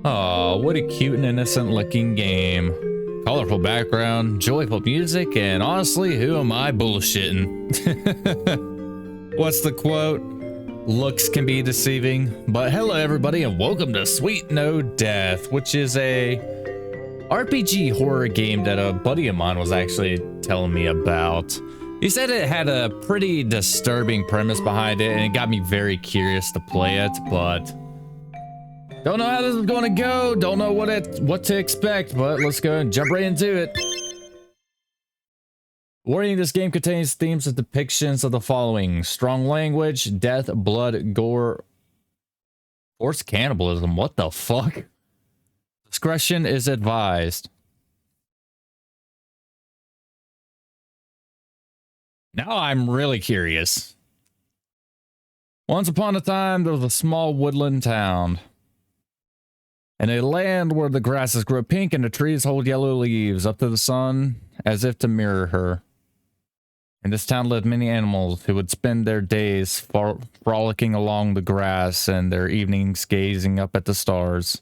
Oh, what a cute and innocent looking game. Colorful background, joyful music, and honestly, who am I bullshitting? What's the quote? Looks can be deceiving. But hello everybody and welcome to Sweet No Death, which is a RPG horror game that a buddy of mine was actually telling me about. He said it had a pretty disturbing premise behind it and it got me very curious to play it, but don't know how this is going to go. Don't know what to expect, but let's go and jump right into it. Warning, this game contains themes and depictions of the following: strong language, death, blood, gore, forced cannibalism. What the fuck? Discretion is advised. Now I'm really curious. Once upon a time, there was a small woodland town. In a land where the grasses grow pink and the trees hold yellow leaves up to the sun as if to mirror her. In this town lived many animals who would spend their days frolicking along the grass and their evenings gazing up at the stars.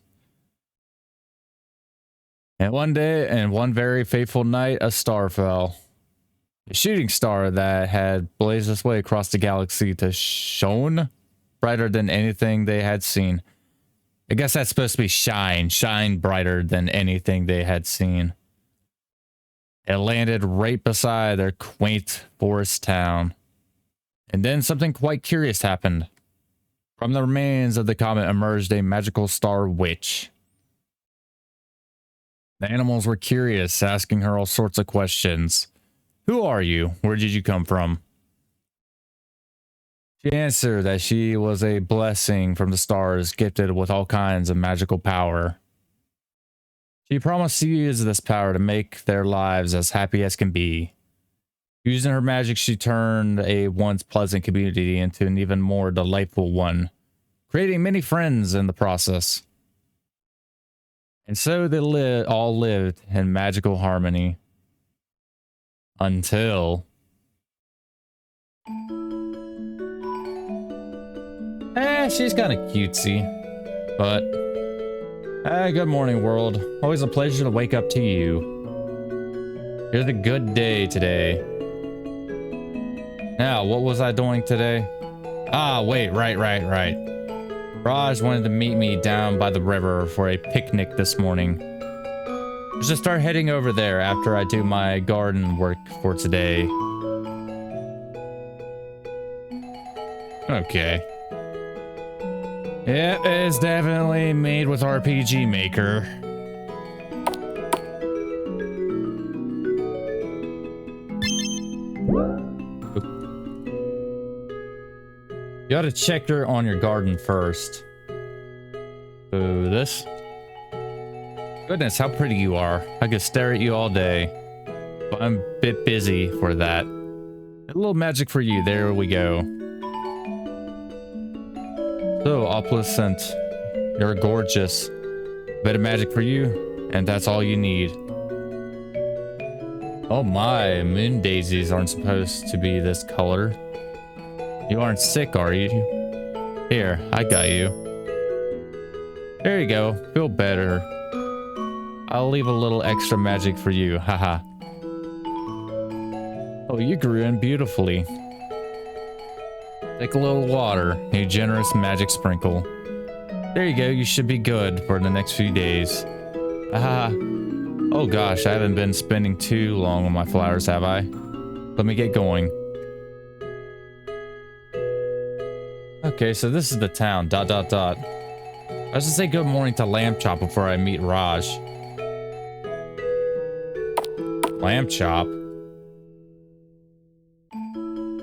And one very fateful night, a star fell. A shooting star that had blazed its way across the galaxy to shone brighter than anything they had seen. I guess that's supposed to be shine brighter than anything they had seen. It landed right beside their quaint forest town. And then something quite curious happened. From the remains of the comet emerged a magical star witch. The animals were curious, asking her all sorts of questions. Who are you? Where did you come from? She answered that she was a blessing from the stars, gifted with all kinds of magical power. She promised to use this power to make their lives as happy as can be. Using her magic, she turned a once pleasant community into an even more delightful one, creating many friends in the process. And so they all lived in magical harmony. Until... she's kind of cutesy. But... good morning, world. Always a pleasure to wake up to you. Here's a good day today. Now, what was I doing today? Ah, wait, right. Raj wanted to meet me down by the river for a picnic this morning. Let's just start heading over there after I do my garden work for today. Okay. Yep, it's definitely made with RPG Maker. You ought to check on your garden first. So this. Goodness, how pretty you are. I could stare at you all day. But I'm a bit busy for that. A little magic for you. There we go. So, opulent, you're gorgeous. Bit of magic for you, and that's all you need. Oh my, moon daisies aren't supposed to be this color. You aren't sick, are you? Here, I got you. There you go, feel better. I'll leave a little extra magic for you, haha. Oh, you grew in beautifully. Take a little water, a generous magic sprinkle. There you go, you should be good for the next few days. Aha. Oh gosh, I haven't been spending too long on my flowers, have I? Let me get going. Okay, so this is the town, ... I was to say good morning to Lamb Chop before I meet Raj. Lamb Chop?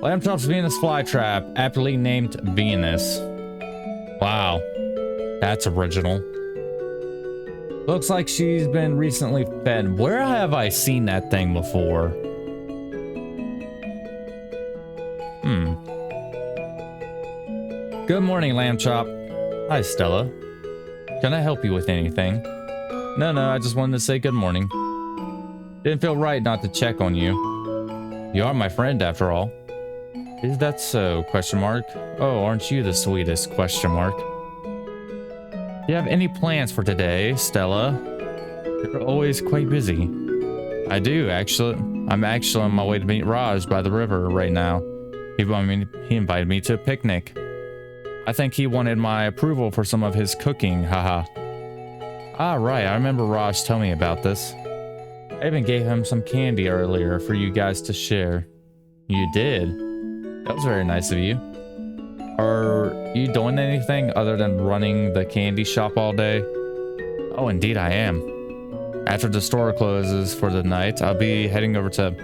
Lamb Chop's Venus flytrap, aptly named Venus. Wow, that's original. Looks like she's been recently fed. Where have I seen that thing before? Good morning, Lamb Chop. Hi, Stella. Can I help you with anything? No, I just wanted to say good morning. Didn't feel right not to check on you. You are my friend after all. Is that so? Question mark. Oh, aren't you the sweetest? Question mark. Do you have any plans for today, Stella? You're always quite busy. I do, actually. I'm actually on my way to meet Raj by the river right now. He invited me to a picnic. I think he wanted my approval for some of his cooking, haha. Ah, right, I remember Raj telling me about this. I even gave him some candy earlier for you guys to share. You did? That was very nice of you. Are you doing anything other than running the candy shop all day? Oh, indeed I am. After the store closes for the night, I'll be heading over to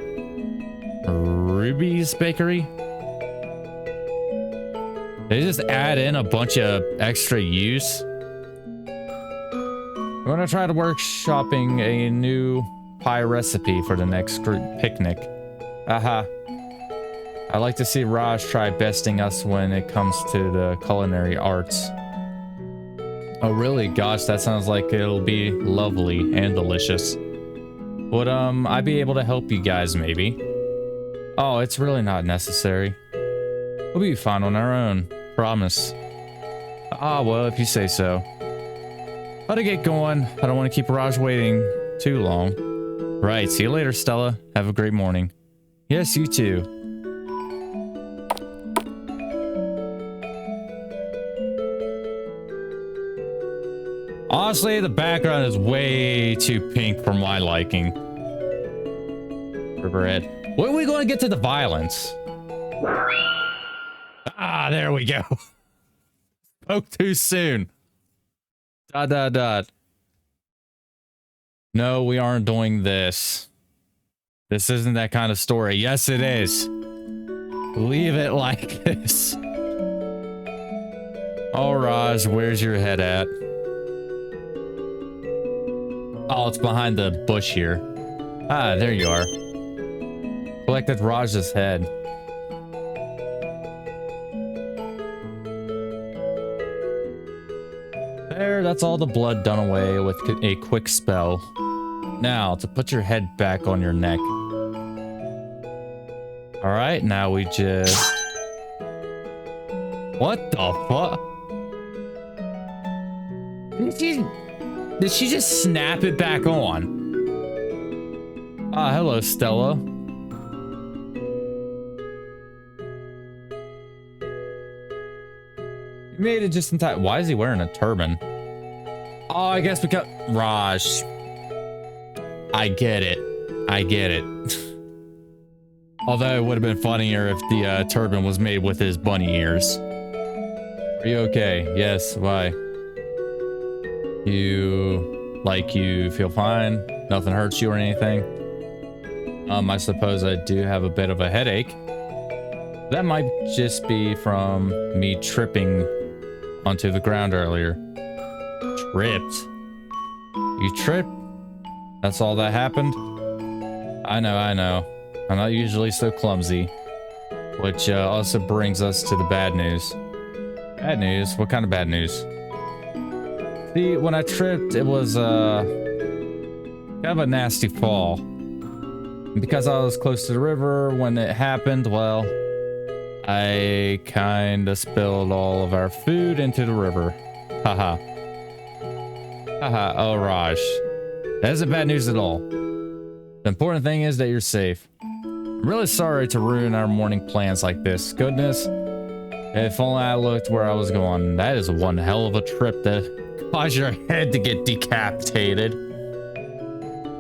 Ruby's Bakery. They just add in a bunch of extra use. I'm gonna try to workshopping a new pie recipe for the next group picnic. Aha. I like to see Raj try besting us when it comes to the culinary arts. Oh really? Gosh, that sounds like it'll be lovely and delicious. Would I be able to help you guys maybe? Oh, it's really not necessary. We'll be fine on our own. Promise. Ah, well, if you say so. Gotta get going. I don't want to keep Raj waiting too long. Right, see you later, Stella. Have a great morning. Yes, you too. Honestly, the background is way too pink for my liking. Riverhead. When are we going to get to the violence? Ah, there we go. Spoke too soon. ... No, we aren't doing this. This isn't that kind of story. Yes, it is. Leave it like this. Oh, Raj, where's your head at? Oh, it's behind the bush here. Ah, there you are. Collected Raj's head. There, that's all the blood done away with a quick spell. Now, to put your head back on your neck. Alright, now we just... What the fuck? Did she just snap it back on? Ah, hello, Stella. You made it just in time. Why is he wearing a turban? Oh, I guess because... Raj. I get it. I get it. Although it would have been funnier if the turban was made with his bunny ears. Are you okay? Yes, why? You feel fine? Nothing hurts you or anything? I suppose I do have a bit of a headache. That might just be from me tripping onto the ground earlier. Tripped? You tripped? That's all that happened? I know. I'm not usually so clumsy. Which also brings us to the bad news. Bad news? What kind of bad news? See, when I tripped, it was kind of a nasty fall. And because I was close to the river when it happened, well, I kind of spilled all of our food into the river. Haha. Haha. Oh, Raj. That isn't bad news at all. The important thing is that you're safe. I'm really sorry to ruin our morning plans like this. Goodness, if only I looked where I was going. That is one hell of a trip to cause your head to get decapitated.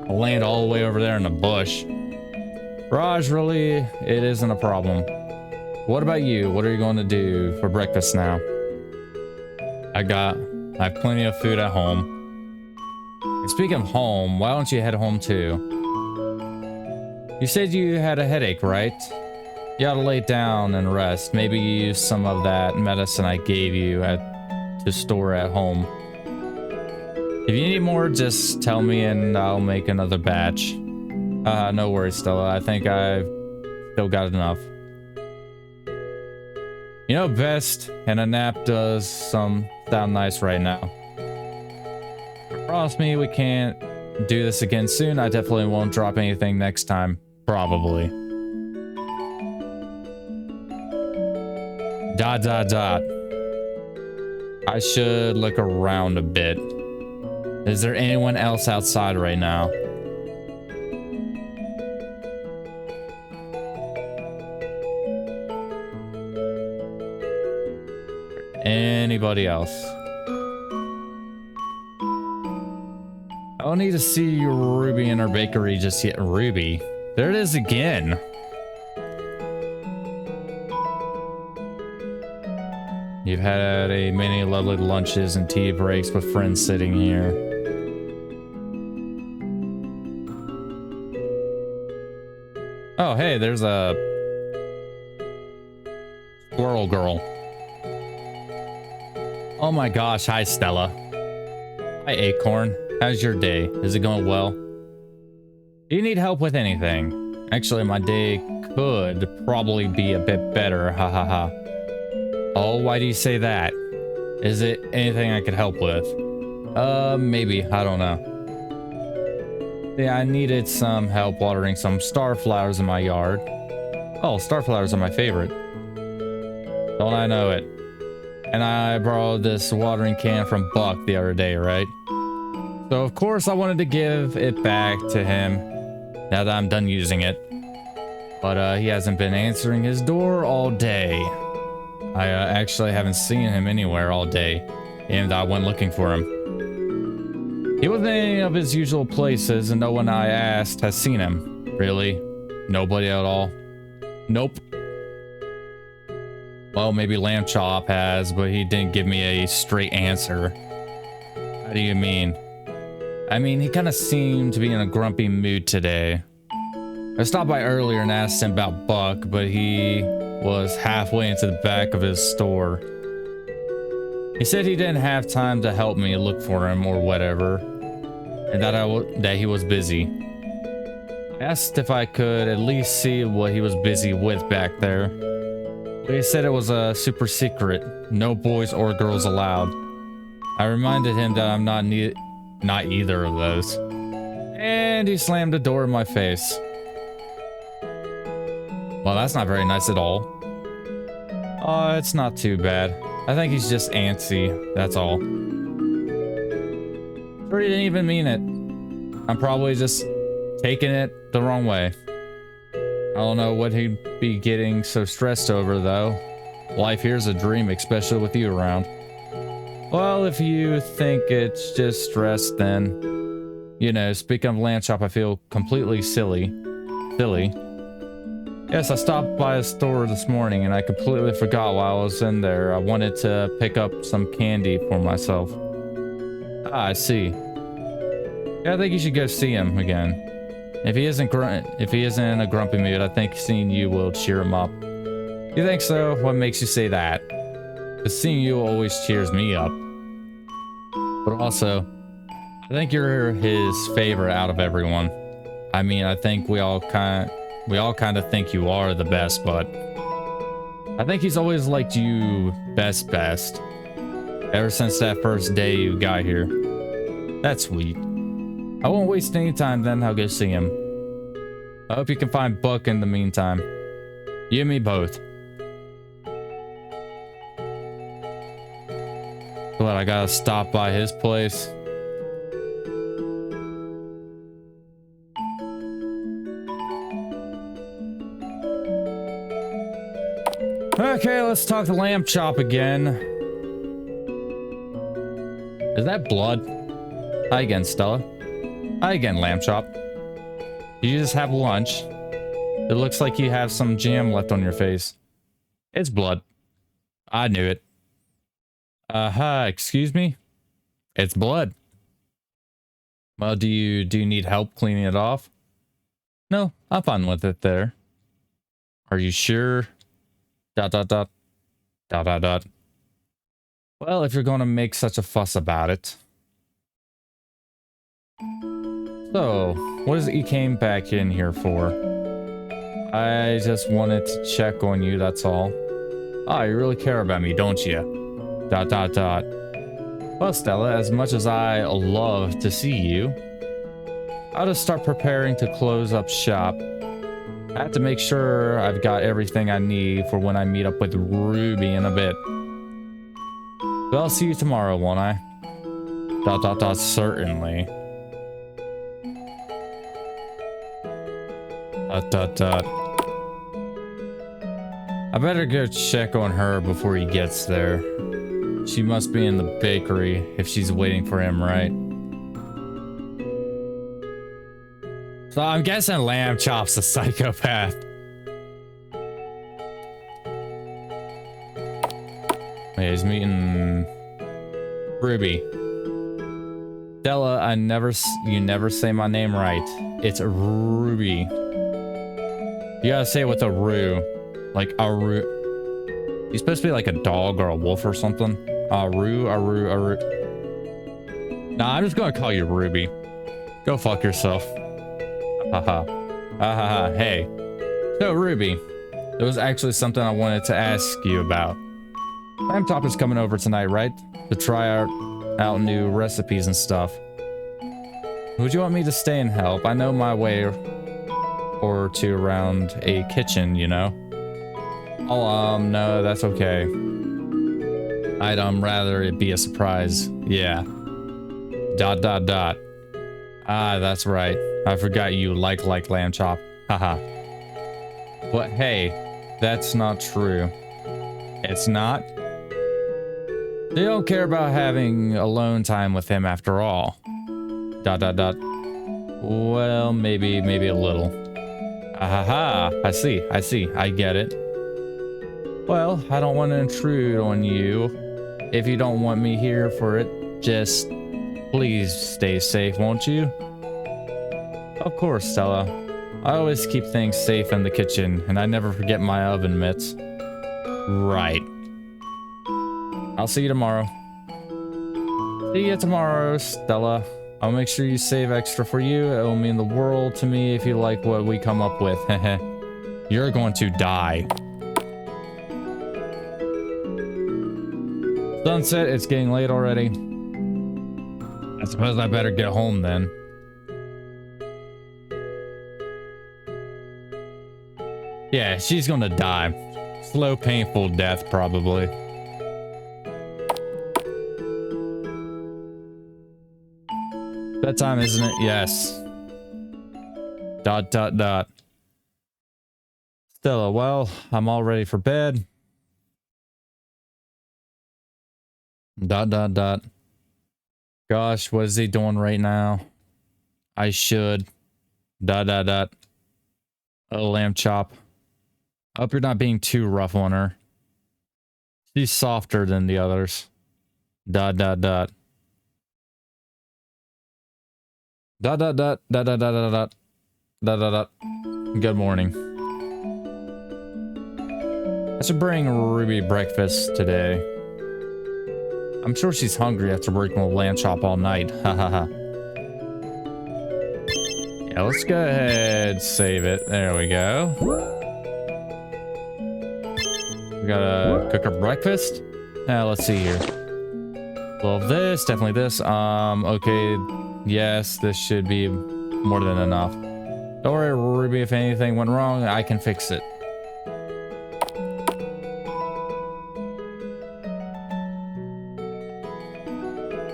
I'll land all the way over there in the bush. Raj, really, it isn't a problem. What about you? What are you going to do for breakfast now? I have plenty of food at home. And speaking of home, why don't you head home too? You said you had a headache, right? You ought to lay down and rest. Maybe use some of that medicine I gave you to store at home. If you need more, just tell me and I'll make another batch. No worries, Stella. I think I've still got enough. You know best, and a nap does sound nice right now. Promise me we can't do this again soon. I definitely won't drop anything next time. Probably. ... I should look around a bit. Is there anyone else outside right now? Anybody else? I don't need to see Ruby in her bakery just yet. Ruby. There it is again. You've had many lovely lunches and tea breaks with friends sitting here. Oh, hey, there's a squirrel girl. Oh my gosh, hi Stella. Hi Acorn. How's your day? Is it going well? Do you need help with anything? Actually, my day could probably be a bit better. Ha ha ha. Oh, why do you say that? Is it anything I could help with? Maybe. I don't know. Yeah, I needed some help watering some starflowers in my yard. Oh, starflowers are my favorite. Don't I know it? And I borrowed this watering can from Buck the other day, right? So of course I wanted to give it back to him now that I'm done using it. But he hasn't been answering his door all day. I actually haven't seen him anywhere all day, and I went looking for him. He wasn't in any of his usual places, and no one I asked has seen him. Really? Nobody at all? Nope. Well, maybe Lamb Chop has, but he didn't give me a straight answer. How do you mean? I mean, he kind of seemed to be in a grumpy mood today. I stopped by earlier and asked him about Buck, but he was halfway into the back of his store. He said he didn't have time to help me look for him or whatever, and that he was busy. I asked if I could at least see what he was busy with back there. But he said it was a super secret, no boys or girls allowed. I reminded him that I'm not either of those. And he slammed the door in my face. Well, that's not very nice at all. Oh, it's not too bad. I think he's just antsy, that's all. Or he didn't even mean it. I'm probably just taking it the wrong way. I don't know what he'd be getting so stressed over, though. Life here's a dream, especially with you around. Well, if you think it's just stress, then, you know, speaking of Lamb Chop, I feel completely silly. Yes, I stopped by a store this morning and I completely forgot while I was in there. I wanted to pick up some candy for myself. Ah, I see. Yeah, I think you should go see him again. If he isn't in a grumpy mood, I think seeing you will cheer him up. You think so? What makes you say that? Because seeing you always cheers me up. But also, I think you're his favorite out of everyone. I mean, I think we all kind of think you are the best, but I think he's always liked you best. Ever since that first day you got here. That's sweet. I won't waste any time then, I'll go see him. I hope you can find Buck in the meantime. You and me both. But I gotta stop by his place. Okay, let's talk to Lamb Chop again. Is that blood? Hi again, Stella. Hi again, Lamb Chop. Did you just have lunch? It looks like you have some jam left on your face. It's blood. I knew it. Excuse me? It's blood. Well, do you need help cleaning it off? No, I'm fine with it there. Are you sure? ... Well, if you're going to make such a fuss about it. So, what is it you came back in here for? I just wanted to check on you, that's all. Ah, you really care about me, don't you? ... Well, Stella, as much as I love to see you, I'll just start preparing to close up shop. I have to make sure I've got everything I need for when I meet up with Ruby in a bit. But I'll see you tomorrow, won't I? Dot dot dot, certainly. Dot dot dot. I better go check on her before he gets there. She must be in the bakery if she's waiting for him, right? So I'm guessing Lamb Chop's a psychopath. Yeah, he's meeting Ruby. Stella, you never say my name right. It's Ruby. You gotta say it with a Roo. Like a Roo. He's supposed to be like a dog or a wolf or something. A Roo. Nah, I'm just gonna call you Ruby. Go fuck yourself. Haha. Haha. Hey. So, Ruby, there was actually something I wanted to ask you about. Lamb Chop is coming over tonight, right? To try out new recipes and stuff. Would you want me to stay and help? I know my way or two around a kitchen, you know? Oh, no, that's okay. I'd rather it be a surprise. Yeah. Dot dot dot. Ah, that's right. I forgot you like Lamb Chop. Haha. But hey, that's not true. It's not? They don't care about having alone time with him after all. Dot dot dot. Well, maybe a little. Ahaha. I see. I get it. Well, I don't want to intrude on you. If you don't want me here for it, just please stay safe, won't you? Of course, Stella. I always keep things safe in the kitchen, and I never forget my oven mitts. Right. I'll see you tomorrow. See you tomorrow, Stella. I'll make sure you save extra for you. It will mean the world to me if you like what we come up with. You're going to die. Sunset, it's getting late already. I suppose I better get home then. Yeah, she's gonna die. Slow, painful death, probably. Bedtime, isn't it? Yes. Dot, dot, dot. Stella, well, I'm all ready for bed. Dot, dot, dot. Gosh, what is he doing right now? I should. Dot, dot, dot. Oh, Lamb Chop. I hope you're not being too rough on her. She's softer than the others. Dot, dot, dot. Dot, dot, dot, dot, dot, dot, dot, dot, dot, dot, dot. Good morning. I should bring Ruby breakfast today. I'm sure she's hungry after working with Lamb Chop all night. Ha ha ha. Yeah, let's go ahead, save it. There we go. We gotta cook her breakfast. Now let's see here. Well, this, definitely this. Okay. Yes, this should be more than enough. Don't worry, Ruby, if anything went wrong, I can fix it.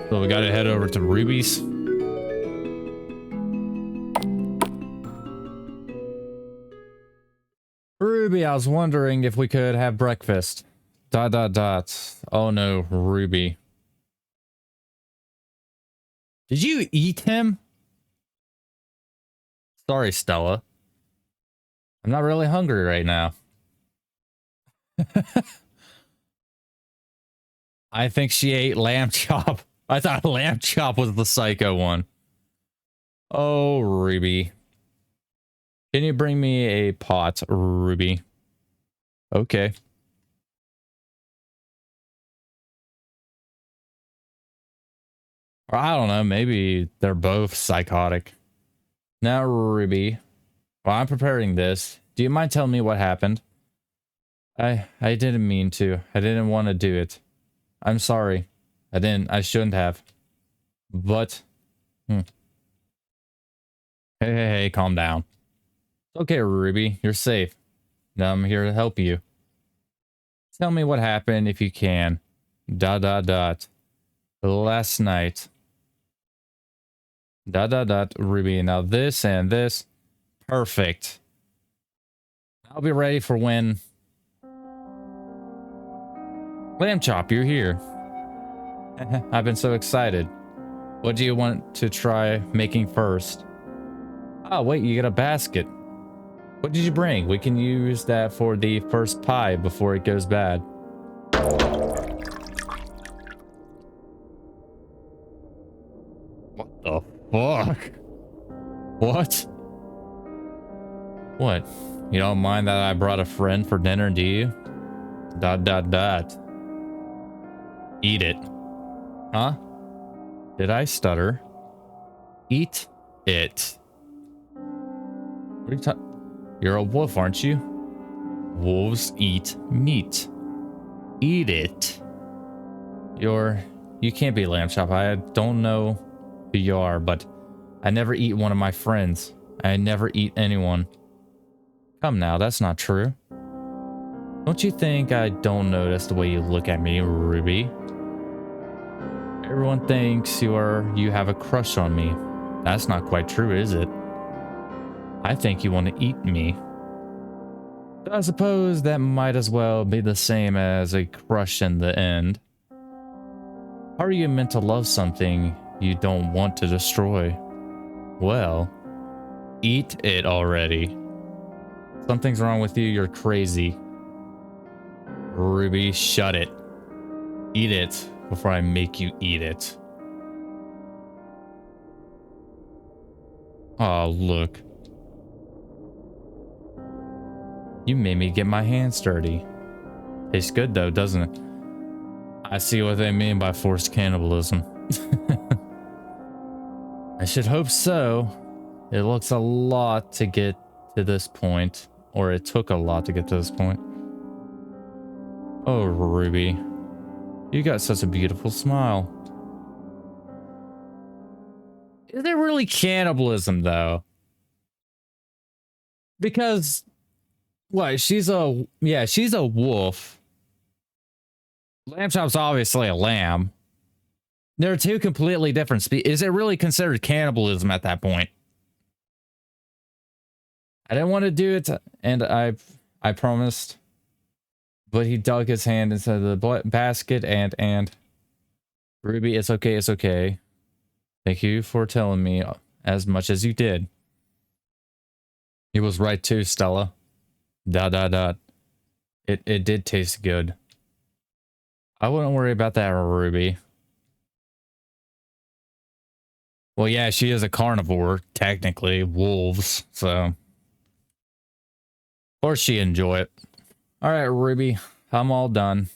So we gotta head over to Ruby's. Ruby, I was wondering if we could have breakfast. Dot, dot, dot. Oh no, Ruby. Did you eat him? Sorry, Stella. I'm not really hungry right now. I think she ate Lamb Chop. I thought Lamb Chop was the psycho one. Oh, Ruby. Can you bring me a pot, Ruby? Okay. Or I don't know, maybe they're both psychotic. Now, Ruby, while I'm preparing this, do you mind telling me what happened? I didn't mean to. I didn't want to do it. I'm sorry. I shouldn't have. But, Hey, calm down. It's okay, Ruby. You're safe. Now I'm here to help you. Tell me what happened if you can. Dot dot dot. Last night. Dot dot dot. Ruby. Now this and this. Perfect. I'll be ready for when. Lamb Chop, you're here. I've been so excited. What do you want to try making first? Oh, wait, you get a basket. What did you bring? We can use that for the first pie before it goes bad. What the fuck? What? What? You don't mind that I brought a friend for dinner, do you? Dot dot dot. Eat it. Huh? Did I stutter? Eat it. What are you talking? You're a wolf, aren't you? Wolves eat meat. Eat it. You can't be Lamb Chop. I don't know who you are, but I never eat one of my friends. I never eat anyone. Come now, that's not true. Don't you think I don't notice the way you look at me, Ruby? Everyone thinks you have a crush on me. That's not quite true, is it? I think you want to eat me. But I suppose that might as well be the same as a crush in the end. How are you meant to love something you don't want to destroy? Well, eat it already. Something's wrong with you, you're crazy. Ruby, shut it. Eat it before I make you eat it. Oh, look. You made me get my hands dirty. Tastes good though, doesn't it? I see what they mean by forced cannibalism. I should hope so. It looks a lot to get to this point. Or it took a lot to get to this point. Oh, Ruby. You got such a beautiful smile. Is there really cannibalism though? Because what? She's a wolf. Lamb Chop's obviously a lamb. They're two completely different species. Is it really considered cannibalism at that point? I didn't want to do it, and I promised. But he dug his hand into the basket and Ruby, it's okay, it's okay. Thank you for telling me as much as you did. He was right too, Stella. Dot dot dot. It did taste good. I wouldn't worry about that, Ruby. Well, yeah, she is a carnivore, technically, wolves, so of course she enjoy it. All right, Ruby, I'm all done.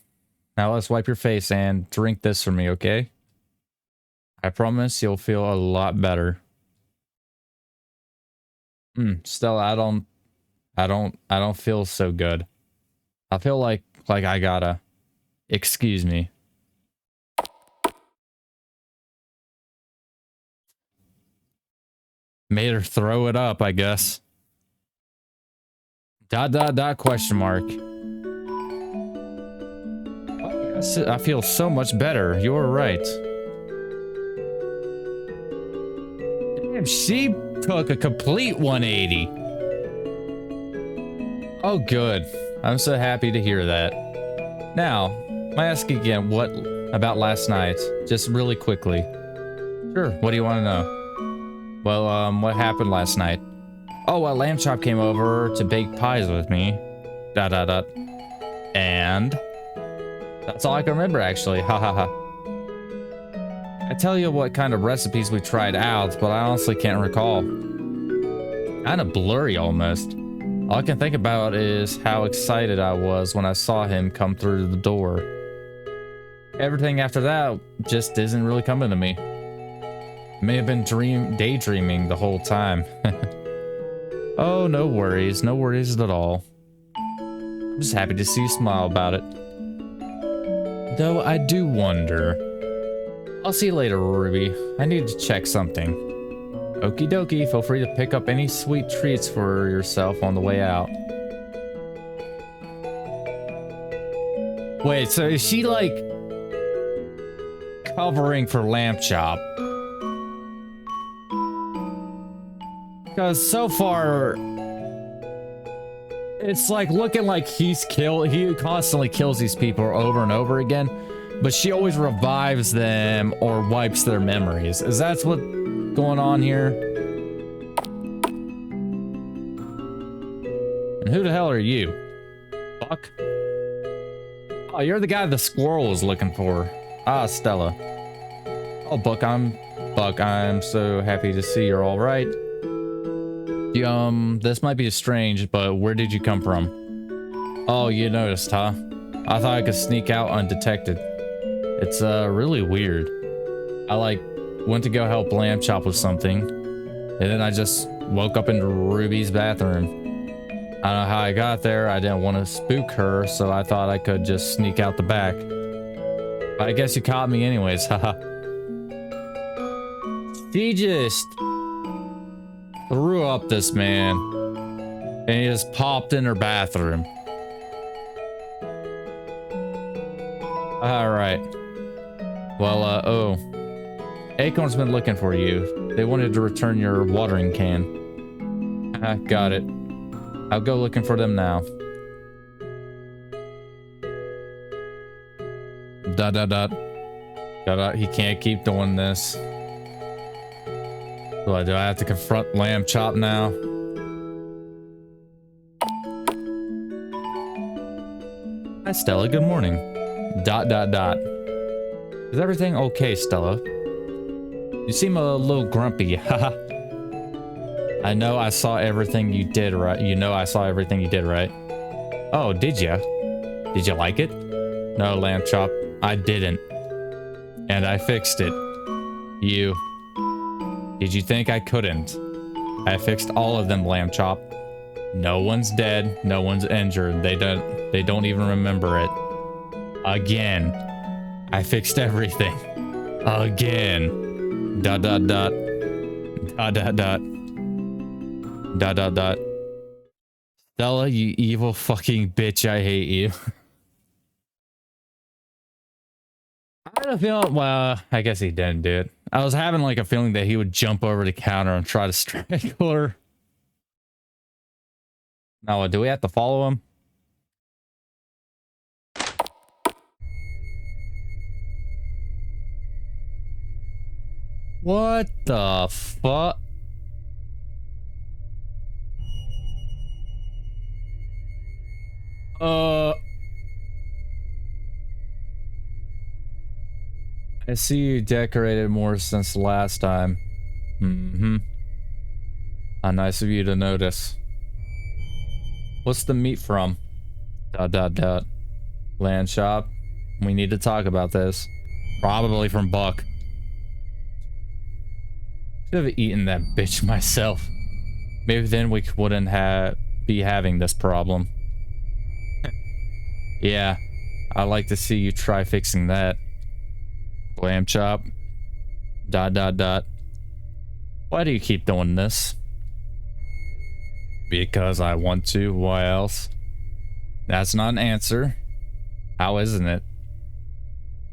Now let's wipe your face and drink this for me, okay? I promise you'll feel a lot better. Stella, I don't feel so good. I feel like I gotta. Excuse me. Made her throw it up, I guess. Dot dot dot question mark. I feel so much better. You're right. Damn, she took a complete 180. Oh, good. I'm so happy to hear that. Now, I ask again, what about last night? Just really quickly. Sure, what do you want to know? Well, what happened last night? Oh, well, Lamb Chop came over to bake pies with me. Dot dot dot. And that's all I can remember, actually. Ha ha ha. I tell you what kind of recipes we tried out, but I honestly can't recall. Kind of blurry almost. All I can think about is how excited I was when I saw him come through the door. Everything after that just isn't really coming to me. May have been daydreaming the whole time. Oh, no worries at all. I'm just happy to see you smile about it. Though I do wonder. I'll see you later, Ruby. I need to check something. Okie dokie, feel free to pick up any sweet treats for yourself on the way out. Wait, so is she like... covering for Lamb Chop. Because so far, it's like looking like he constantly kills these people over and over again, but she always revives them or wipes their memories. Is that what's going on here? And who the hell are you? Buck? Oh, you're the guy the squirrel was looking for. Ah, Stella. Oh, Buck, I'm so happy to see you're all right. This might be strange, but where did you come from? Oh, you noticed, huh? I thought I could sneak out undetected. It's, really weird. I, went to go help Lamb Chop with something, and then I just woke up in Ruby's bathroom. I don't know how I got there. I didn't want to spook her, so I thought I could just sneak out the back. But I guess you caught me anyways, haha. She just threw up this man, and he just popped in her bathroom. Alright. Well, oh. Acorn's been looking for you. They wanted to return your watering can. Got it. I'll go looking for them now. Dot dot dot. Dot dot. He can't keep doing this. What, do I have to confront Lamb Chop now? Hi, Stella. Good morning. Dot dot dot. Is everything okay, Stella? You seem a little grumpy. Haha. I know I saw everything you did, right? You know I saw everything you did, right? Oh, did ya? Did you like it? No, Lamb Chop, I didn't. And I fixed it. You. Did you think I couldn't? I fixed all of them, Lamb Chop. No one's dead. No one's injured. They don't even remember it. Again. I fixed everything. Again. Dot dot dot. Dot dot dot. Dot dot dot. Stella, you evil fucking bitch, I hate you. I had a feeling, well, I guess he didn't do it. I was having like a feeling that he would jump over the counter and try to strangle her. Now, do we have to follow him? What the fuck? I see you decorated more since the last time. Mm-hmm. How nice of you to notice. What's the meat from? Dot dot dot. Land shop. We need to talk about this. Probably from Buck. Should have eaten that bitch myself. Maybe then we wouldn't be having this problem. Yeah, I'd like to see you try fixing that. Lamb Chop. Dot dot dot. Why do you keep doing this? Because I want to. Why else? That's not an answer. How isn't it?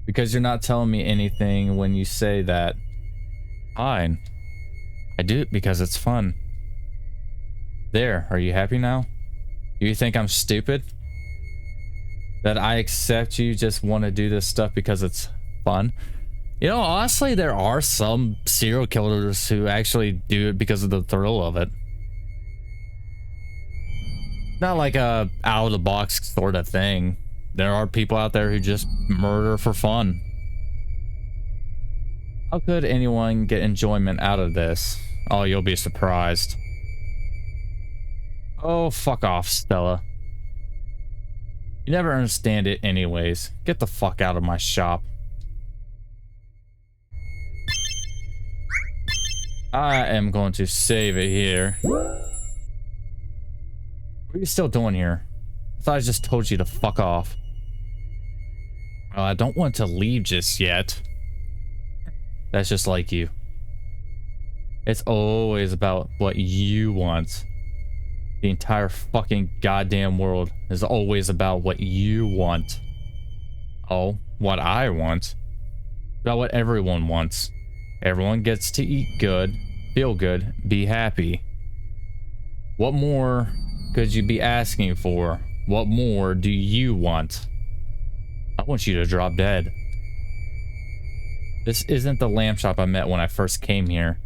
Because you're not telling me anything when you say that. Fine. I do it because it's fun. There, are you happy now? Do you think I'm stupid? That I accept you just want to do this stuff because it's fun? You know, honestly, there are some serial killers who actually do it because of the thrill of it. Not like a out-of-the-box sort of thing. There are people out there who just murder for fun. How could anyone get enjoyment out of this? Oh, you'll be surprised. Oh, fuck off, Stella. You never understand it anyways. Get the fuck out of my shop. I am going to save it here. What are you still doing here? I thought I just told you to fuck off. I don't want to leave just yet. That's just like you. It's always about what you want. The entire fucking goddamn world is always about what you want. Oh, what I want? About what everyone wants. Everyone gets to eat good, feel good, be happy. What more could you be asking for? What more do you want? I want you to drop dead. This isn't the lamb chop I met when I first came here.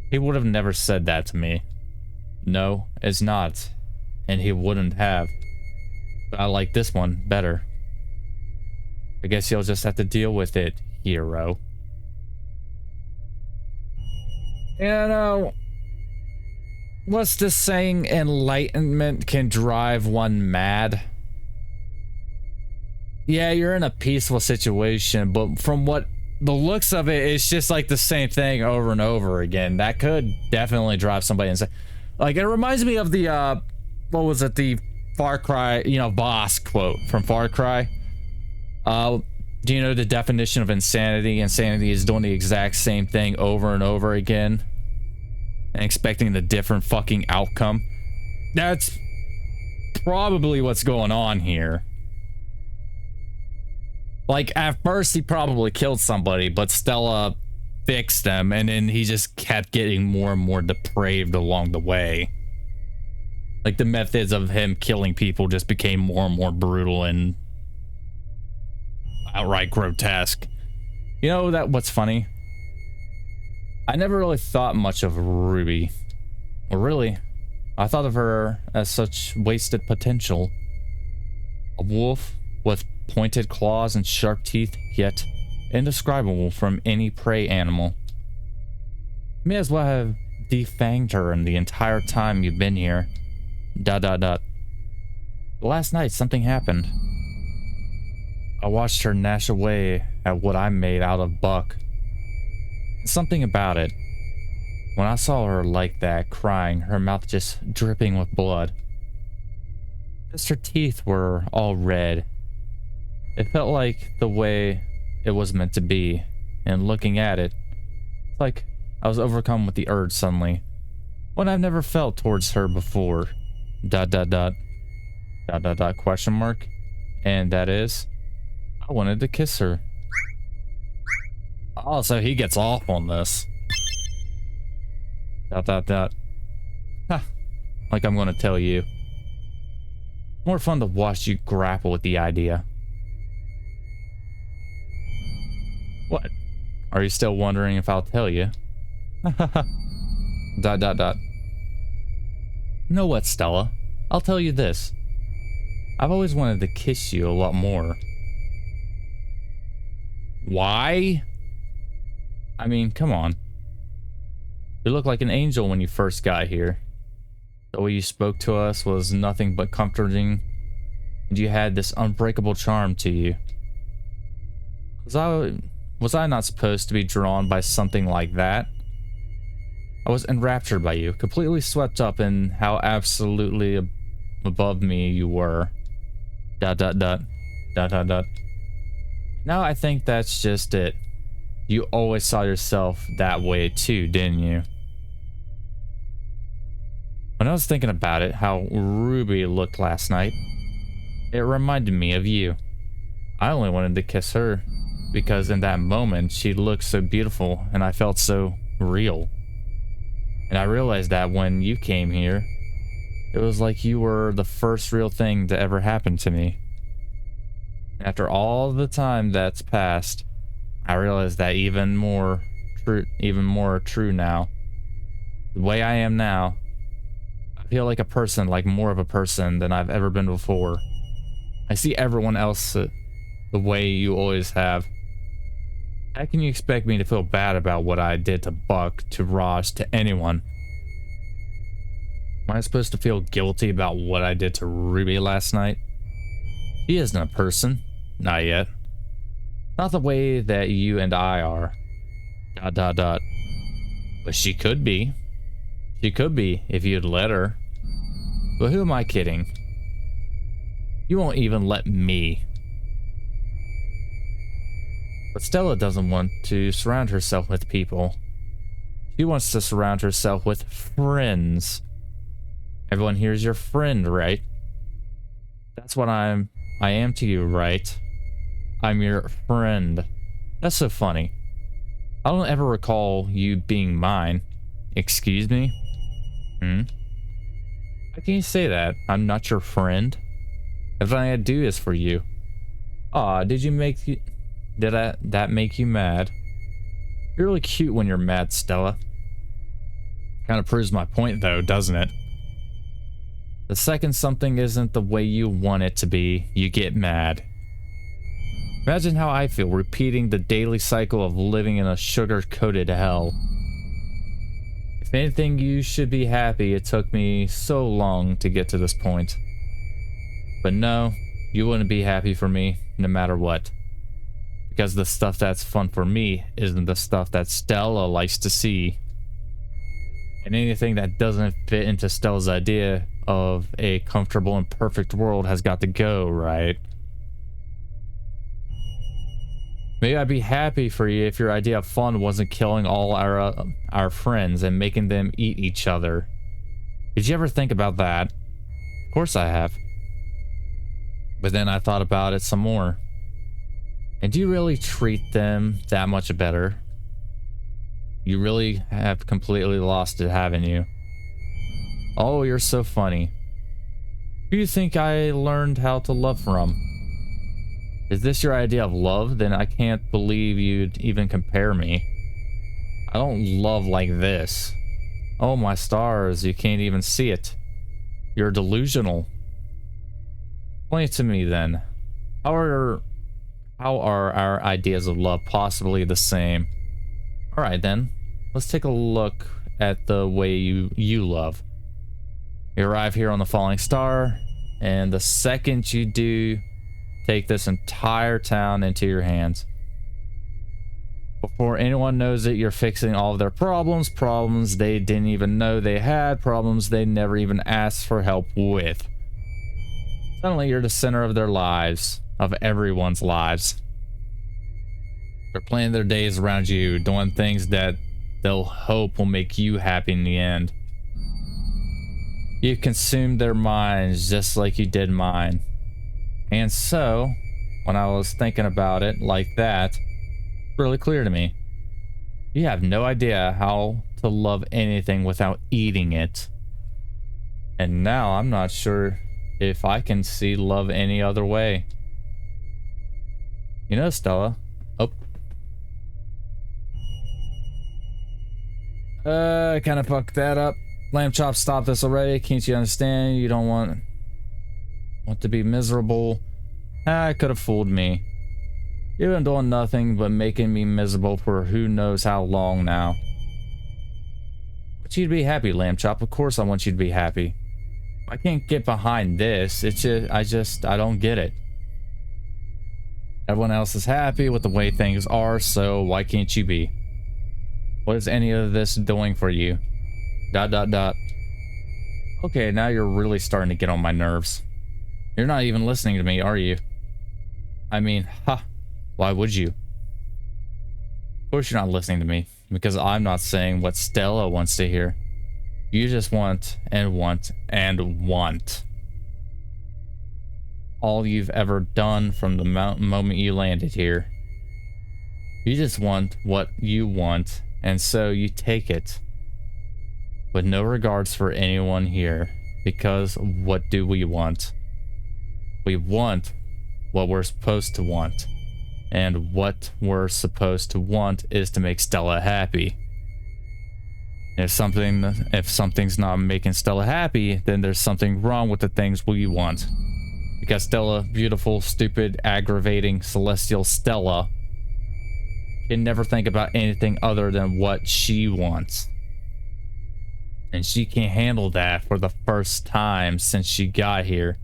He would have never said that to me. No, it's not. And he wouldn't have. But I like this one better. I guess you'll just have to deal with it, hero. You know, what's this saying? Enlightenment can drive one mad. Yeah, you're in a peaceful situation, but from what the looks of it, it's just like the same thing over and over again. That could definitely drive somebody insane. Like, it reminds me of the, what was it? The Far Cry, you know, boss quote from Far Cry. Do you know the definition of insanity? Insanity is doing the exact same thing over and over again and expecting the different fucking outcome. That's probably what's going on here. Like, at first he probably killed somebody, but Stella fixed them, and then he just kept getting more and more depraved along the way. Like, the methods of him killing people just became more and more brutal and outright grotesque. You know that what's funny? I never really thought much of Ruby. Well, really, I thought of her as such wasted potential. A wolf with pointed claws and sharp teeth, yet indescribable from any prey animal. May as well have defanged her in the entire time you've been here. ... Last night, something happened. I watched her gnash away at what I made out of Buck. Something about it. When I saw her like that, crying, her mouth just dripping with blood. Just her teeth were all red. It felt like the way it was meant to be, and looking at it, it's like I was overcome with the urge suddenly, when I've never felt towards her before. ... Question mark. And that is, I wanted to kiss her. Oh, so he gets off on this. ... Ha. Like I'm gonna tell you. More fun to watch you grapple with the idea. What? Are you still wondering if I'll tell you? ... Know what, Stella? I'll tell you this. I've always wanted to kiss you a lot more. Why? I mean, come on. You looked like an angel when you first got here. The way you spoke to us was nothing but comforting, and you had this unbreakable charm to you. Was I not supposed to be drawn by something like that? I was enraptured by you, completely swept up in how absolutely above me you were. ... Now I think that's just it. You always saw yourself that way too, didn't you? When I was thinking about it, how Ruby looked last night, it reminded me of you. I only wanted to kiss her because in that moment she looked so beautiful and I felt so real. And I realized that when you came here, it was like you were the first real thing to ever happen to me. After all the time that's passed, I realized that even more true now. The way I am now, I feel like a person, like more of a person than I've ever been before. I see everyone else the way you always have. How can you expect me to feel bad about what I did to Buck, to Raj, to anyone? Am I supposed to feel guilty about what I did to Ruby last night? She isn't a person. Not yet. Not the way that you and I are. ... But she could be. She could be if you'd let her. But who am I kidding? You won't even let me. But Stella doesn't want to surround herself with people. She wants to surround herself with friends. Everyone here is your friend, right? That's what I am to you, right? I'm your friend. That's so funny. I don't ever recall you being mine. Excuse me? Hmm? How can you say that? I'm not your friend. Everything I do is for you. Aw, that make you mad? You're really cute when you're mad, Stella. Kind of proves my point though, doesn't it? The second something isn't the way you want it to be, you get mad. Imagine how I feel repeating the daily cycle of living in a sugar-coated hell. If anything, you should be happy it took me so long to get to this point. But no, you wouldn't be happy for me, no matter what. Because the stuff that's fun for me isn't the stuff that Stella likes to see. And anything that doesn't fit into Stella's idea of a comfortable and perfect world has got to go, right? Maybe I'd be happy for you if your idea of fun wasn't killing all our friends and making them eat each other. Did you ever think about that? Of course I have. But then I thought about it some more. And do you really treat them that much better? You really have completely lost it, haven't you? Oh, you're so funny. Who do you think I learned how to love from? Is this your idea of love? Then I can't believe you'd even compare me. I don't love like this. Oh my stars, you can't even see it. You're delusional. Explain it to me then. How are our ideas of love possibly the same? Alright then, let's take a look at the way you love. You arrive here on the falling star, and the second you do, take this entire town into your hands. Before anyone knows it, you're fixing all of their problems they didn't even know they had, problems they never even asked for help with. Suddenly you're the center of their lives, of everyone's lives. They're planning their days around you, doing things that they'll hope will make you happy in the end. You consumed their minds just like you did mine. And so, when I was thinking about it like that, it's really clear to me. You have no idea how to love anything without eating it. And now I'm not sure if I can see love any other way. You know, Stella. Oh. I kind of fucked that up. Lamb Chop, stop this already. Can't you understand? You don't want to be miserable. I could have fooled me. You've been doing nothing but making me miserable for who knows how long now. But you'd be happy, Lamb Chop. Of course I want you to be happy. I can't get behind this. It's just, I don't get it. Everyone else is happy with the way things are, so why can't you be? What is any of this doing for you? ... Okay, now you're really starting to get on my nerves. You're not even listening to me, are you? I mean, why would you? Of course you're not listening to me, because I'm not saying what Stella wants to hear. You just want and want and want. All you've ever done from the moment you landed here. You just want what you want, and so you take it. With no regards for anyone here, because what do we want? We want what we're supposed to want. And what we're supposed to want is to make Stella happy. If something's not making Stella happy, then there's something wrong with the things we want. Because Stella, beautiful, stupid, aggravating, celestial Stella, can never think about anything other than what she wants. And she can't handle that for the first time since she got here.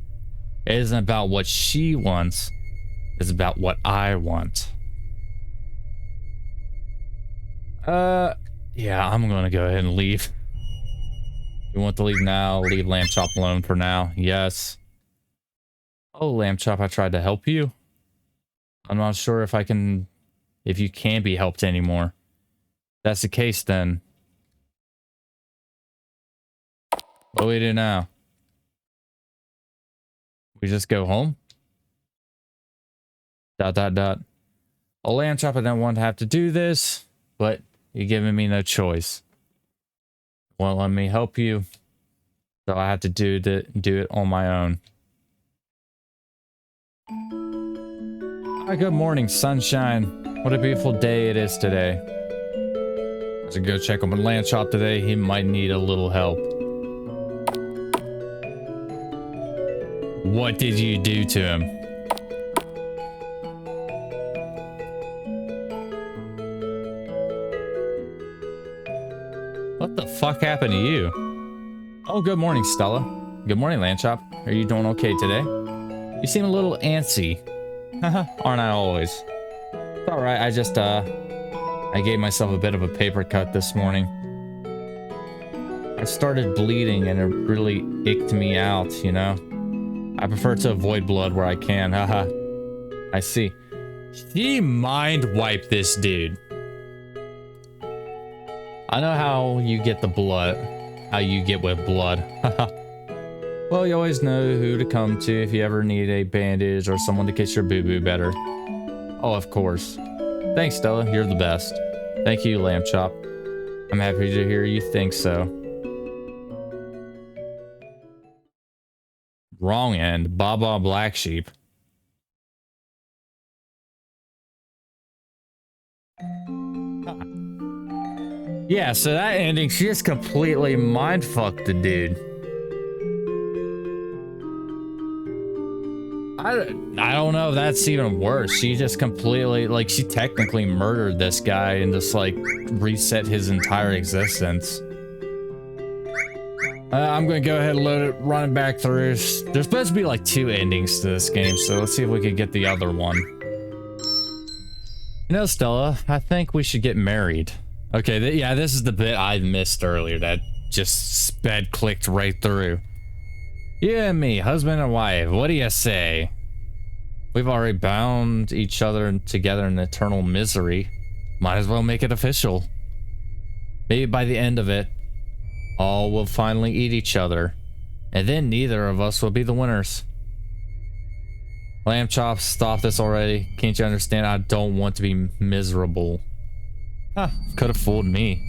It isn't about what she wants, it's about what I want. Yeah, I'm gonna go ahead and leave. You want to leave now? Leave Lamb Chop alone for now. Yes. Oh, Lamb Chop, I tried to help you. I'm not sure if you can be helped anymore. If that's the case, then what do we do now? We just go home? ... A lamb chop, I don't want to have to do this, but you're giving me no choice. Won't let me help you, so I have to do it on my own. Hi, good morning, sunshine. What a beautiful day it is today. Let's go check on my lamb chop today. He might need a little help. What did you do to him? What the fuck happened to you? Oh, good morning, Stella. Good morning, Landchop. Are you doing okay today? You seem a little antsy. Haha, aren't I always? It's alright, I gave myself a bit of a paper cut this morning. I started bleeding and it really icked me out, you know? I prefer to avoid blood where I can, haha. I see. She mind wiped this dude. I know how you get the blood. How you get with blood. Haha. Well, you always know who to come to if you ever need a bandage or someone to kiss your boo-boo better. Oh, of course. Thanks, Stella. You're the best. Thank you, Lamb Chop. I'm happy to hear you think so. Wrong end. Baba Black Sheep. Yeah, so that ending, she just completely mind-fucked the dude. I don't know if that's even worse. She just completely, like, she technically murdered this guy and just, like, reset his entire existence. I'm gonna go ahead and load it, run it back through. There's supposed to be, like, 2 endings to this game, so let's see if we can get the other one. You know, Stella, I think we should get married. Okay, yeah, this is the bit I missed earlier that just sped clicked right through. You and me, husband and wife, what do you say? We've already bound each other together in eternal misery. Might as well make it official. Maybe by the end of it, all will finally eat each other, and then neither of us will be the winners. Lamb Chop, stop this already. Can't you understand? I don't want to be miserable. Huh, could have fooled me.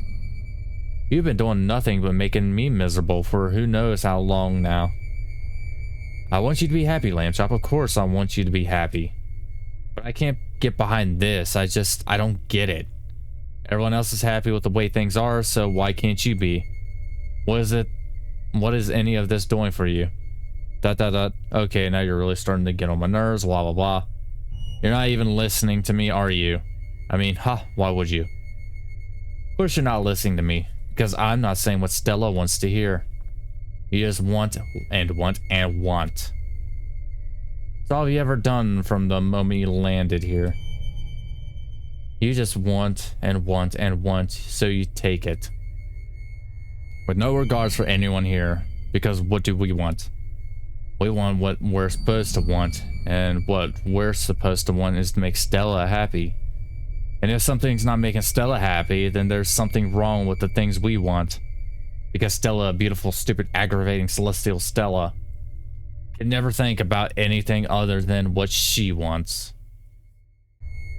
You've been doing nothing but making me miserable for who knows how long now. I want you to be happy, Lamb Chop. Of course I want you to be happy. But I can't get behind this. I don't get it. Everyone else is happy with the way things are, so why can't you be? What is any of this doing for you? ... Okay, now you're really starting to get on my nerves, blah, blah, blah. You're not even listening to me, are you? I mean, why would you? Of course you're not listening to me, because I'm not saying what Stella wants to hear. You just want and want and want. That's all you ever done from the moment you landed here. You just want and want and want, so you take it. With no regards for anyone here, because what do we want? We want what we're supposed to want, and what we're supposed to want is to make Stella happy. And if something's not making Stella happy, then there's something wrong with the things we want. Because Stella, beautiful, stupid, aggravating, celestial Stella, can never think about anything other than what she wants.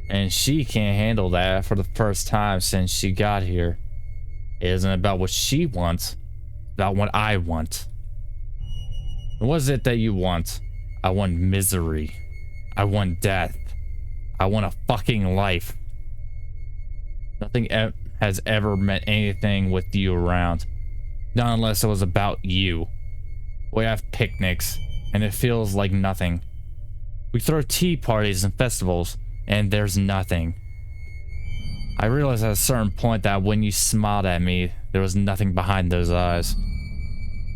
And she can't handle that for the first time since she got here. It isn't about what she wants, it's about what I want. And what is it that you want? I want misery. I want death. I want a fucking life. Nothing has ever meant anything with you around. Not unless it was about you. We have picnics, and it feels like nothing. We throw tea parties and festivals, and there's nothing. I realized at a certain point that when you smiled at me, there was nothing behind those eyes.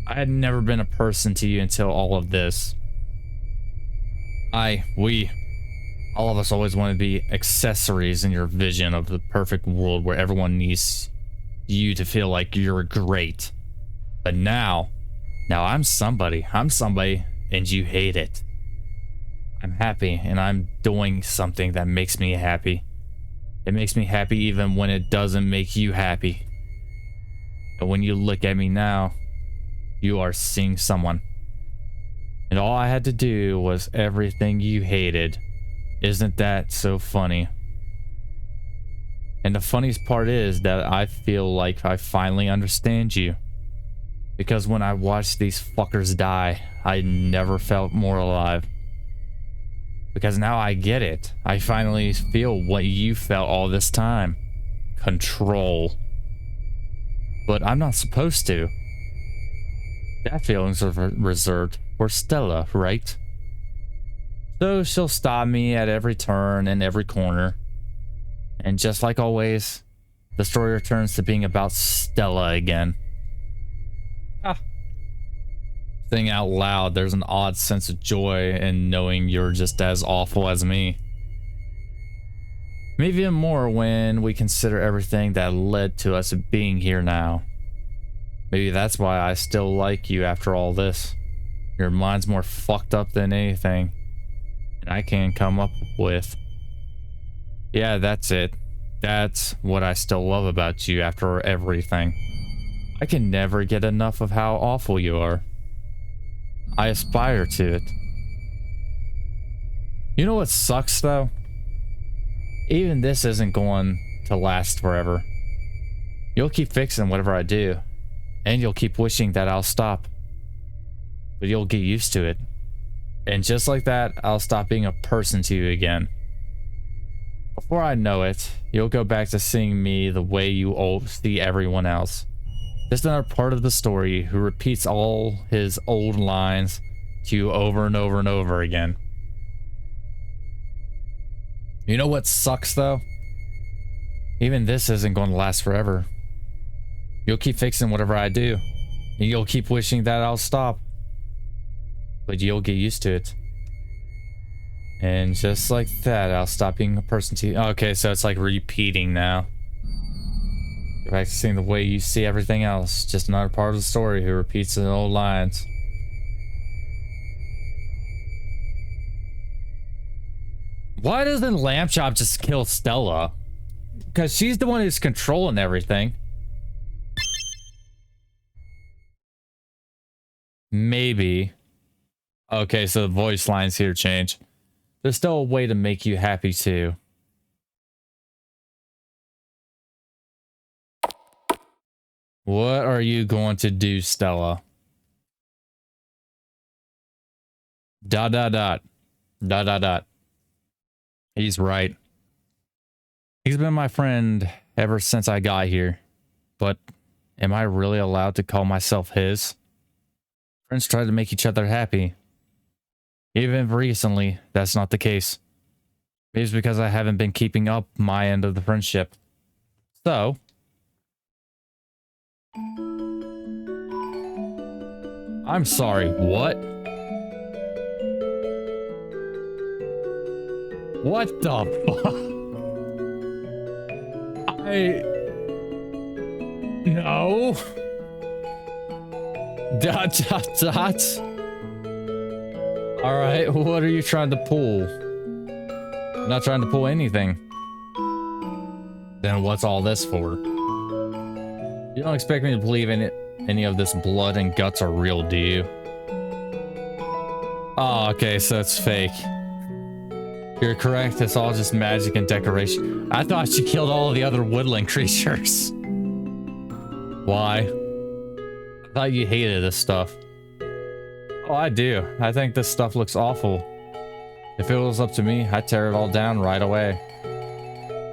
I had never been a person to you until all of this. We, all of us always want to be accessories in your vision of the perfect world where everyone needs you to feel like you're great. But now I'm somebody, and you hate it. I'm happy, and I'm doing something that makes me happy. It makes me happy even when it doesn't make you happy. But when you look at me now, you are seeing someone. And all I had to do was everything you hated. Isn't that so funny? And the funniest part is that I feel like I finally understand you. Because when I watched these fuckers die, I never felt more alive. Because now I get it. I finally feel what you felt all this time. Control. But I'm not supposed to. That feelings are reserved for Stella, right? So she'll stop me at every turn and every corner. And just like always, the story returns to being about Stella again. Saying out loud, there's an odd sense of joy in knowing you're just as awful as me. Maybe even more when we consider everything that led to us being here now. Maybe that's why I still like you after all this. Your mind's more fucked up than anything I can come up with. Yeah, that's it. That's what I still love about you after everything. I can never get enough of how awful you are. I aspire to it. You know what sucks though? Even this isn't going to last forever. You'll keep fixing whatever I do, and you'll keep wishing that I'll stop. But you'll get used to it. And just like that, I'll stop being a person to you again. Before I know it, you'll go back to seeing me the way you see everyone else. Just another part of the story who repeats all his old lines to you over and over and over again. You know what sucks though? Even this isn't going to last forever. You'll keep fixing whatever I do. And you'll keep wishing that I'll stop. But you'll get used to it. And just like that, I'll stop being a person to you. Okay, so it's like repeating now. Go back to seeing the way you see everything else. Just another part of the story who repeats the old lines. Why doesn't Lamb Chop just kill Stella? Because she's the one who's controlling everything. Maybe. Okay, so the voice lines here change. There's still a way to make you happy too. What are you going to do, Stella? Dot dot dot. Dot dot dot. He's right. He's been my friend ever since I got here. But am I really allowed to call myself his? Friends try to make each other happy. Even recently, that's not the case. Maybe it's because I haven't been keeping up my end of the friendship. So, I'm sorry, what? What the fuck? No. Dot dot dot. Alright, what are you trying to pull? I'm not trying to pull anything. Then what's all this for? You don't expect me to believe in it? Any of this blood and guts are real, do you? Oh, okay, so it's fake. You're correct, it's all just magic and decoration. I thought she killed all the other woodland creatures. Why? I thought you hated this stuff. Oh, I do. I think this stuff looks awful. If it was up to me, I'd tear it all down right away.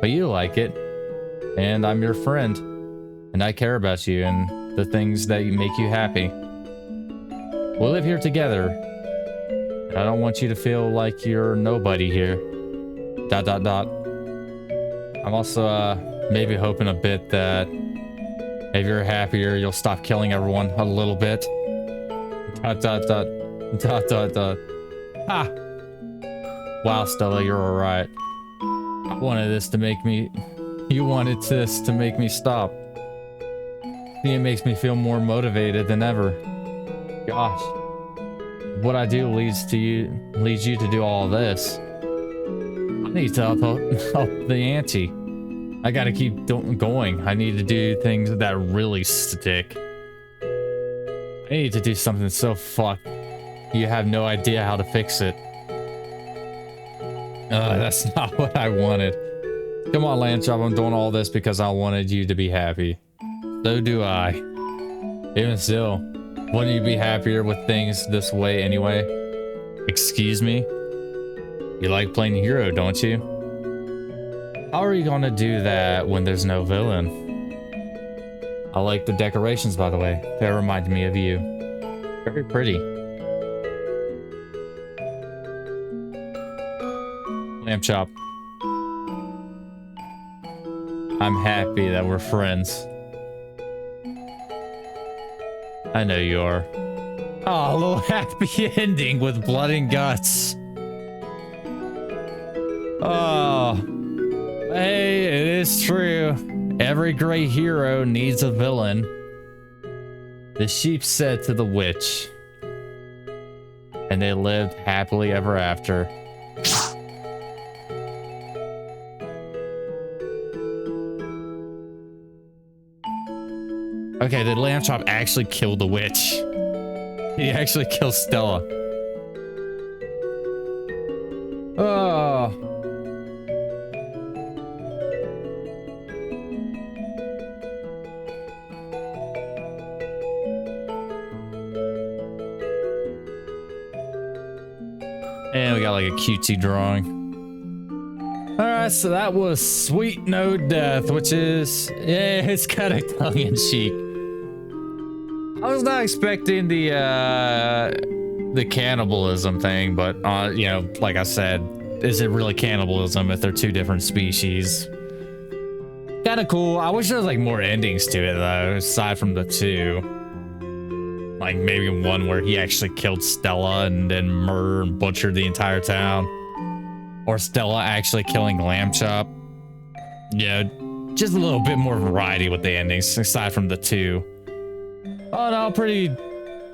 But you like it. And I'm your friend. And I care about you and the things that make you happy. We'll live here together. I don't want you to feel like you're nobody here. Dot dot dot. I'm also maybe hoping a bit that if you're happier, you'll stop killing everyone a little bit. Dot dot dot. Dot dot dot. Ha! Wow, Stella, you're alright. I wanted this to make me... You wanted this to make me stop. It makes me feel more motivated than ever. Gosh. What I do leads you to do all this. I need to up the ante. I gotta keep going. I need to do things that really stick. I need to do something so fucked. You have no idea how to fix it. That's not what I wanted. Come on, Lamb Chop. I'm doing all this because I wanted you to be happy. So do I. Even still, wouldn't you be happier with things this way anyway? Excuse me? You like playing hero, don't you? How are you gonna do that when there's no villain? I like the decorations, by the way. They remind me of you. Very pretty. Lamb Chop. I'm happy that we're friends. I know you are. Oh, a little happy ending with blood and guts. Oh. Hey, it is true. Every great hero needs a villain. The sheep said to the witch. And they lived happily ever after. Okay, did Lamb Chop actually kill the witch? He actually killed Stella. Oh. And we got like a cutesy drawing. Alright, so that was Sweet No Death, which is, yeah, it's kind of tongue-in-cheek. I was not expecting the cannibalism thing, but you know, like I said, is it really cannibalism if they're two different species? Kind of cool. I wish there was like more endings to it though, aside from the two. Like maybe one where he actually killed Stella and then murdered and butchered the entire town. Or Stella actually killing Lamb Chop. Yeah, just a little bit more variety with the endings, aside from the two. Oh no, pretty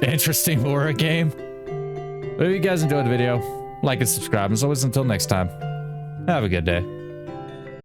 interesting horror game. But if you guys enjoyed the video, like and subscribe. As always, until next time, have a good day.